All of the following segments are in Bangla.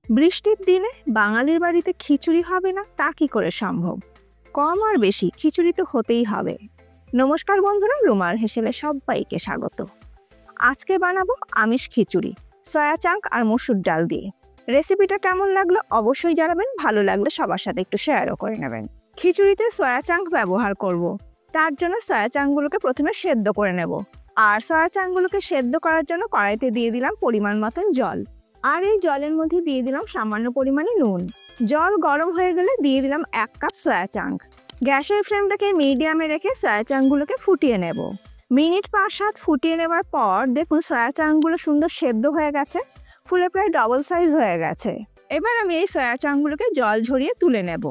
বৃষ্টির দিনে বাঙালির বাড়িতে খিচুড়ি হবে না তা কি করে সম্ভব? কম আর বেশি খিচুড়ি তো হতেই হবে। নমস্কার বন্ধুরা, রুমার হেসেলে সবাইকে স্বাগত। আজকে বানাবো আমিষ খিচুড়ি, সয়া চাঙ্ক আর মসুর ডাল দিয়ে। রেসিপিটা কেমন লাগলো অবশ্যই জানাবেন, ভালো লাগলে সবার সাথে একটু শেয়ারও করে নেবেন। খিচুড়িতে সয়া চাঙ্ক ব্যবহার করব, তার জন্য সয়া চাঙ্কগুলোকে প্রথমে সেদ্ধ করে নেব। আর সয়া চাঙ্কগুলোকে সেদ্ধ করার জন্য কড়াইতে দিয়ে দিলাম পরিমাণ মতন জল, আর এই জলের মধ্যে দিয়ে দিলাম সামান্য পরিমাণে নুন। জল গরম হয়ে গেলে দিয়ে দিলাম 1 কাপ সয়া চাঙ্ক। গ্যাসের ফ্লেমটাকে মিডিয়ামে রেখে সয়া চাঙ্কগুলোকে ফুটিয়ে নেব। মিনিট 5-7 ফুটিয়ে নেবার পর দেখুন সয়া চাঙ্কগুলো সুন্দর সেদ্ধ হয়ে গেছে, ফুলে প্রায় ডবল সাইজ হয়ে গেছে। এবার আমি এই সয়া চাঙ্কগুলোকে জল ঝরিয়ে তুলে নেব।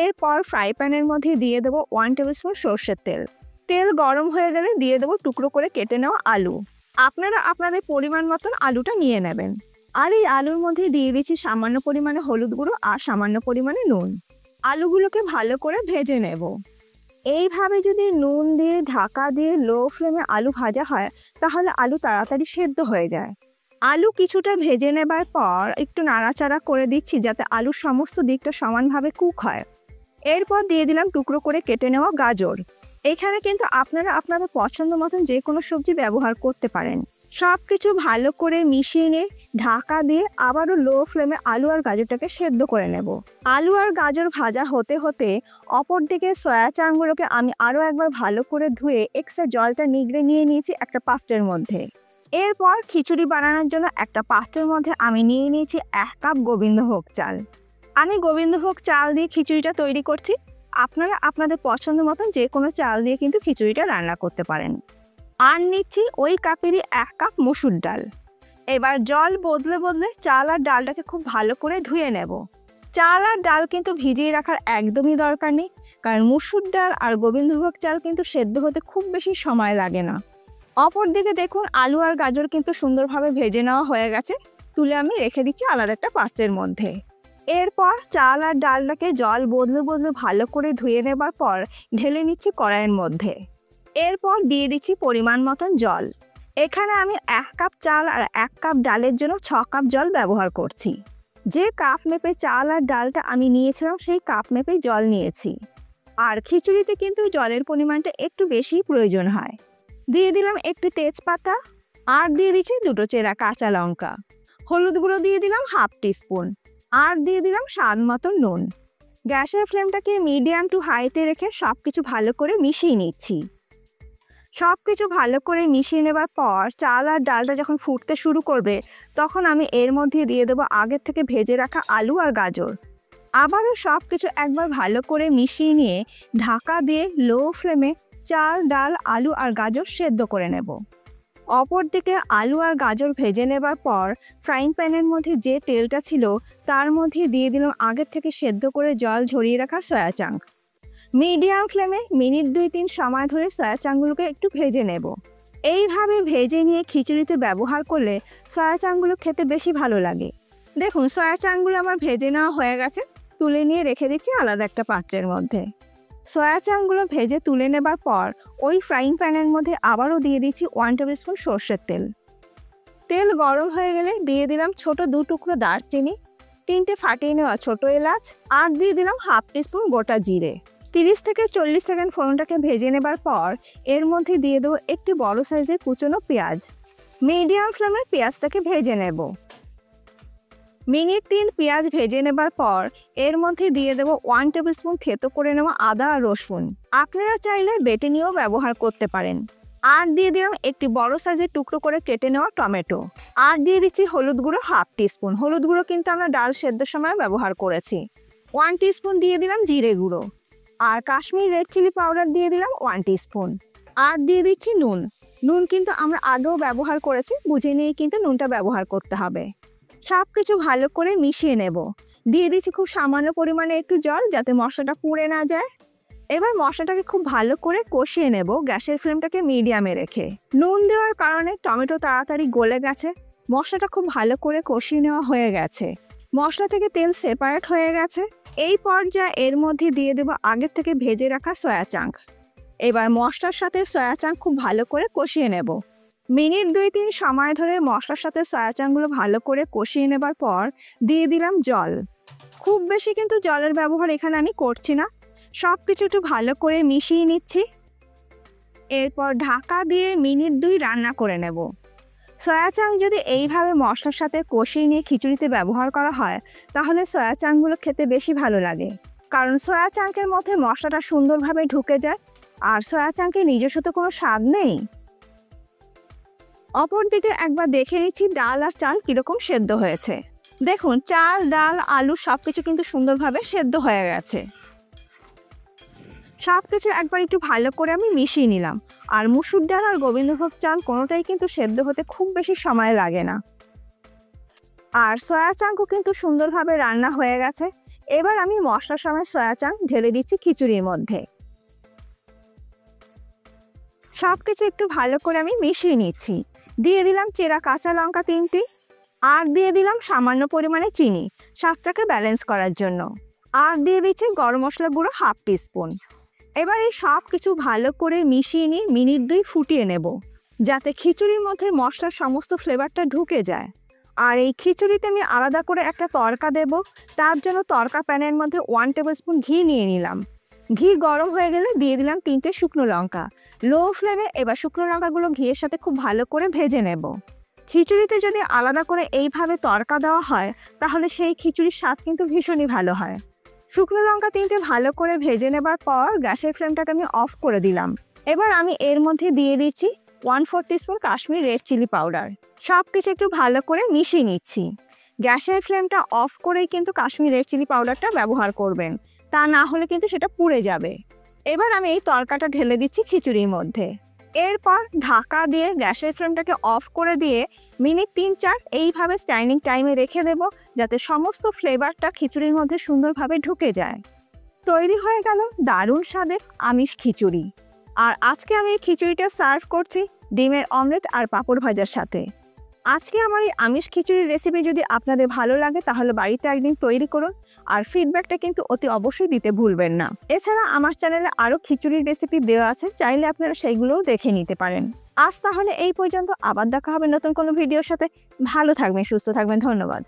এরপর ফ্রাই প্যানের মধ্যে দিয়ে দেবো 1 টেবিল স্পুন সর্ষের তেল। তেল গরম হয়ে গেলে দিয়ে দেবো টুকরো করে কেটে নেওয়া আলু। আপনারা আপনাদের পরিমাণ মতন আলুটা নিয়ে নেবেন। আর এই আলুর মধ্যে দিয়ে দিচ্ছি সামান্য পরিমাণে হলুদ গুঁড়ো আর সামান্য পরিমাণে নুন। আলুগুলোকে ভালো করে ভেজে নেব। এইভাবে যদি নুন দিয়ে ঢাকা দিয়ে লো ফ্লেমে আলু ভাজা হয় তাহলে আলু তাড়াতাড়ি সেদ্ধ হয়ে যায়। আলু কিছুটা ভেজে নেবার পর একটু নাড়াচাড়া করে দিচ্ছি যাতে আলুর সমস্ত দিকটা সমানভাবে কুক হয়। এরপর দিয়ে দিলাম টুকরো করে কেটে নেওয়া গাজর। এখানে কিন্তু আপনারা আপনাদের পছন্দ মতন যে কোনো সবজি ব্যবহার করতে পারেন। সব কিছু ভালো করে মিশিয়ে নিয়ে ঢাকা দিয়ে আবারও লো ফ্লেমে আলু আর গাজরটাকে সেদ্ধ করে নেব। আলু আর গাজর ভাজা হতে হতে অপর দিকে সয়া চাঙ্কগুলোকে আমি আরও একবার ভালো করে ধুয়ে এক্সট্রা জলটা নিগড়ে নিয়ে নিয়েছি একটা পাত্রের মধ্যে। এরপর খিচুড়ি বানানোর জন্য একটা পাত্রের মধ্যে আমি নিয়ে নিয়েছি 1 কাপ গোবিন্দভোগ চাল। আমি গোবিন্দভোগ চাল দিয়ে খিচুড়িটা তৈরি করছি। আপনারা আপনাদের পছন্দ মতন যে কোনো চাল দিয়ে কিন্তু খিচুড়িটা রান্না করতে পারেন। আর নিচ্ছি ওই কাপেরই 1 কাপ মসুর ডাল। এবার জল বদলে বদলে চাল আর ডালটাকে খুব ভালো করে ধুয়ে নেব। চাল আর ডাল কিন্তু ভিজিয়ে রাখার একদমই দরকার নেই, কারণ মসুর ডাল আর গোবিন্দভোগ চাল কিন্তু সেদ্ধ হতে খুব বেশি সময় লাগে না। অপর দিকে দেখুন আলু আর গাজর কিন্তু সুন্দরভাবে ভেজে নেওয়া হয়ে গেছে, তুলে আমি রেখে দিচ্ছি আলাদা একটা পাত্রের মধ্যে। এরপর চাল আর ডালটাকে জল বদলে বদলে ভালো করে ধুয়ে নেবার পর ঢেলে নিচ্ছি কড়াইয়ের মধ্যে। এরপর দিয়ে দিচ্ছি পরিমাণ মতন জল। এখানে আমি 1 কাপ চাল আর 1 কাপ ডালের জন্য 6 কাপ জল ব্যবহার করছি। যে কাপ মেপে চাল আর ডালটা আমি নিয়েছিলাম সেই কাপ মেপেই জল নিয়েছি। আর খিচুড়িতে কিন্তু জলের পরিমাণটা একটু বেশি প্রয়োজন হয়। দিয়ে দিলাম একটু তেজপাতা, আর দিয়ে দিচ্ছি 2টো চেরা কাঁচা লঙ্কা। হলুদ গুঁড়ো দিয়ে দিলাম 1/2 টিস্পুন, আর দিয়ে দিলাম স্বাদ মতো নুন। গ্যাসের ফ্লেমটাকে মিডিয়াম টু হাইতে রেখে সব কিছু ভালো করে মিশিয়ে নিচ্ছি। সব কিছু ভালো করে মিশিয়ে নেবার পর চাল আর ডালটা যখন ফুটতে শুরু করবে তখন আমি এর মধ্যে দিয়ে দেবো আগের থেকে ভেজে রাখা আলু আর গাজর। আবারও সব কিছু একবার ভালো করে মিশিয়ে নিয়ে ঢাকা দিয়ে লো ফ্লেমে চাল, ডাল, আলু আর গাজর সেদ্ধ করে নেব। অপর দিকে আলু আর গাজর ভেজে নেবার পর ফ্রাইং প্যানের মধ্যে যে তেলটা ছিল তার মধ্যে দিয়ে দিলাম আগের থেকে সেদ্ধ করে জল ঝরিয়ে রাখা সয়া চাঙ্ক। মিডিয়াম ফ্লেমে মিনিট 2-3 সময় ধরে সয়া চাঙ্কগুলোকে একটু ভেজে নেব। এইভাবে ভেজে নিয়ে খিচুড়িতে ব্যবহার করলে সয়া চাঙ্কগুলো খেতে বেশি ভালো লাগে। দেখুন সয়া চাঙ্কগুলো আমার ভেজে নেওয়া হয়ে গেছে, তুলে নিয়ে রেখে দিচ্ছি আলাদা একটা পাত্রের মধ্যে। সয়া চাঙ্কগুলো ভেজে তুলে নেবার পর ওই ফ্রাইং প্যানের মধ্যে আবারও দিয়ে দিচ্ছি 1 টেবিল স্পুন সর্ষের তেল। তেল গরম হয়ে গেলে দিয়ে দিলাম ছোট 2 টুকরো দারচিনি, 3টে ফাটিয়ে নেওয়া ছোট এলাচ, আর দিয়ে দিলাম 1/2 টিস্পুন গোটা জিরে। 30 থেকে 40 সেকেন্ড ফোড়নটাকে ভেজে নেবার পর এর মধ্যে দিয়ে দেবো একটি বড় সাইজের কুচনো পেঁয়াজ। মিডিয়াম ফ্লেমে পেঁয়াজটাকে ভেজে নেব। মিনিট 3 পেঁয়াজ ভেজে নেবার পর এর মধ্যে দিয়ে দেবো 1 টেবিল স্পুন থেতো করে নেওয়া আদা আর রসুন। আপনারা চাইলে বেটে নিয়েও ব্যবহার করতে পারেন। আর দিয়ে দিলাম একটি বড় সাইজের টুকরো করে কেটে নেওয়া টমেটো। আর দিয়ে দিচ্ছি হলুদ গুঁড়ো 1/2 টিস্পুন। হলুদ গুঁড়ো কিন্তু আমরা ডাল সেদ্ধর সময় ব্যবহার করেছি। 1 টিস্পুন দিয়ে দিলাম জিরে গুঁড়ো। আর কাশ্মীর রেড চিলি পাউডার দিয়ে দিলাম 1 টিস্পুন। আর দিয়ে দিচ্ছি নুন। নুন কিন্তু আমরা আগেও ব্যবহার করেছি, বুঝে নিয়ে কিন্তু নুনটা ব্যবহার করতে হবে। সব কিছু ভালো করে মিশিয়ে নেব। দিয়ে দিচ্ছি খুব সামান্য পরিমাণে একটু জল যাতে মশলাটা পুড়ে না যায়। এবার মশলাটাকে খুব ভালো করে কষিয়ে নেব গ্যাসের ফ্লেমটাকে মিডিয়ামে রেখে। নুন দেওয়ার কারণে টমেটো তাড়াতাড়ি গলে গেছে। মশলাটা খুব ভালো করে কষিয়ে নেওয়া হয়ে গেছে। মশলা থেকে তেল সেপারেট হয়ে গেছে। এই পর্যায়ে এর মধ্যে দিয়ে দেবো আগের থেকে ভেজে রাখা সয়া চাঙ্ক। এবার মশলার সাথে সয়া চাঙ্ক খুব ভালো করে কষিয়ে নেব। মিনিট 2-3 সময় ধরে মশলার সাথে সয়া চাংগুলো ভালো করে কষিয়ে নেবার পর দিয়ে দিলাম জল। খুব বেশি কিন্তু জলের ব্যবহার এখানে আমি করছি না, সব কিছু একটু ভালো করে মিশিয়ে নিচ্ছি। এরপর ঢাকা দিয়ে মিনিট 2 রান্না করে নেব। সয়া চাং যদি এইভাবে মশলার সাথে কষিয়ে নিয়ে খিচুড়িতে ব্যবহার করা হয় তাহলে সয়া চাংগুলো খেতে বেশি ভালো লাগে, কারণ সয়া চাংকের মধ্যে মশলাটা সুন্দরভাবে ঢুকে যায় আর সয়া চাংকের নিজস্ব তো কোনো স্বাদ নেই। অপরদিকে একবার দেখে নিচ্ছি ডাল আর চাল কীরকম সেদ্ধ হয়েছে। দেখুন চাল, ডাল, আলু সব কিছু কিন্তু সুন্দরভাবে সেদ্ধ হয়ে গেছে। সব কিছু একবার একটু ভালো করে আমি মিশিয়ে নিলাম। আর মুসুর ডাল আর গোবিন্দভোগ চাল কোনোটাই কিন্তু সেদ্ধ হতে খুব বেশি সময় লাগে না। আর সয়া চাংও কিন্তু সুন্দরভাবে রান্না হয়ে গেছে। এবার আমি মশলার সময় সয়া চাং ঢেলে দিচ্ছি খিচুড়ির মধ্যে। সব কিছু একটু ভালো করে আমি মিশিয়ে নিচ্ছি। দিয়ে দিলাম চেরা কাঁচা লঙ্কা 3টি আর দিয়ে দিলাম সামান্য পরিমাণে চিনি স্বাদটাকে ব্যালেন্স করার জন্য। আর দিয়ে দিচ্ছি গরম মশলা গুঁড়ো 1/2 টিস্পুন। এবার এই সব কিছু ভালো করে মিশিয়ে নিয়ে মিনিট 2 ফুটিয়ে নেব, যাতে খিচুড়ির মধ্যে মশলার সমস্ত ফ্লেভারটা ঢুকে যায়। আর এই খিচুড়িতে আমি আলাদা করে একটা তড়কা দেব। তার জন্য তড়কা প্যানের মধ্যে 1 টেবিল স্পুন ঘি নিয়ে নিলাম। ঘি গরম হয়ে গেলে দিয়ে দিলাম 3টে শুকনো লঙ্কা। লো ফ্লেমে এবার শুকনো লঙ্কাগুলো ঘিয়ের সাথে খুব ভালো করে ভেজে নেব। খিচুড়িতে যদি আলাদা করে এইভাবে তড়কা দেওয়া হয় তাহলে সেই খিচুড়ির স্বাদ কিন্তু ভীষণই ভালো হয়। শুকনো লঙ্কা 3টে ভালো করে ভেজে নেবার পর গ্যাসের ফ্লেমটাকে আমি অফ করে দিলাম। এবার আমি এর মধ্যে দিয়ে দিচ্ছি 1/4 teaspoon Kashmiri red chilli powder. সব কিছু একটু ভালো করে মিশিয়ে নিচ্ছি। গ্যাসের ফ্লেমটা অফ করেই কিন্তু কাশ্মীরি রেড চিলি পাউডারটা ব্যবহার করবেন, তা না হলে কিন্তু সেটা পুড়ে যাবে। এবার আমি এই তড়কাটা ঢেলে দিচ্ছি খিচুড়ির মধ্যে। এরপর ঢাকা দিয়ে গ্যাসের ফ্লেমটাকে অফ করে দিয়ে মিনিট 3-4 এইভাবে স্ট্যান্ডিং টাইমে রেখে দেব, যাতে সমস্ত ফ্লেভারটা খিচুড়ির মধ্যে সুন্দরভাবে ঢুকে যায়। তৈরি হয়ে গেল দারুণ স্বাদের আমিষ খিচুড়ি। আর আজকে আমি এই খিচুড়িটা সার্ভ করছি ডিমের অমলেট আর পাঁপড় ভাজার সাথে। আজকে আমার এই আমিষ খিচুড়ির রেসিপি যদি আপনাদের ভালো লাগে তাহলে বাড়িতে একদিন তৈরি করুন আর ফিডব্যাকটা কিন্তু অতি অবশ্যই দিতে ভুলবেন না। এছাড়া আমার চ্যানেলে আরও খিচুড়ির রেসিপি দেওয়া আছে, চাইলে আপনারা সেইগুলোও দেখে নিতে পারেন। আজ তাহলে এই পর্যন্ত, আবার দেখা হবে নতুন কোনো ভিডিওর সাথে। ভালো থাকবেন, সুস্থ থাকবেন, ধন্যবাদ।